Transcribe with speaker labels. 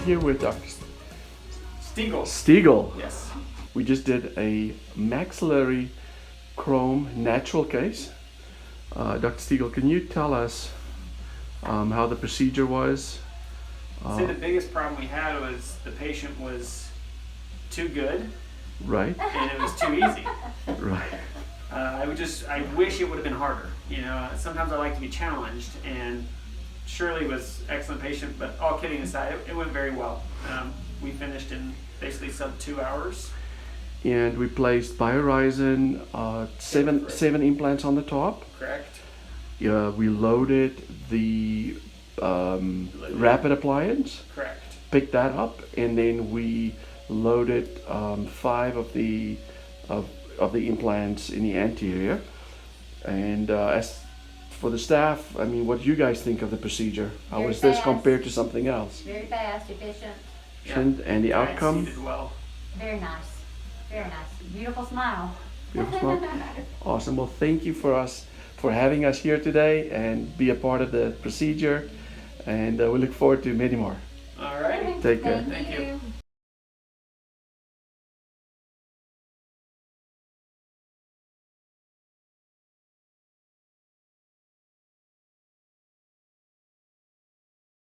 Speaker 1: here with Dr.
Speaker 2: Stigall.
Speaker 1: Stigall.
Speaker 2: Yes.
Speaker 1: We just did a maxillary chrome natural case. Dr. Stigall, can you tell us how the procedure was?
Speaker 2: I'd say the biggest problem we had was the patient was too good
Speaker 1: Right,
Speaker 2: and it was too easy.
Speaker 1: right.
Speaker 2: I wish it would have been harder. You know, sometimes I like to be challenged, and Shirley was an excellent patient, but all kidding aside, it went very well. We finished in basically sub 2 hours.
Speaker 1: And we placed BioHorizon, seven implants on the top.
Speaker 2: Correct.
Speaker 1: We loaded the rapid appliance,
Speaker 2: Correct.
Speaker 1: picked that up, and then we loaded 5 of the implants in the anterior. And as for the staff, I mean, what do you guys think of the procedure? How
Speaker 3: Very
Speaker 1: was this
Speaker 3: fast.
Speaker 1: compared to something else?
Speaker 3: Very fast, efficient,
Speaker 1: And the outcome?
Speaker 2: Did well.
Speaker 3: very nice. Very nice. Beautiful smile.
Speaker 1: Beautiful smile. Awesome. Well, thank you for having us here today and be a part of the procedure. And we look forward to many more.
Speaker 2: All right.
Speaker 1: Take care.
Speaker 2: Thank you.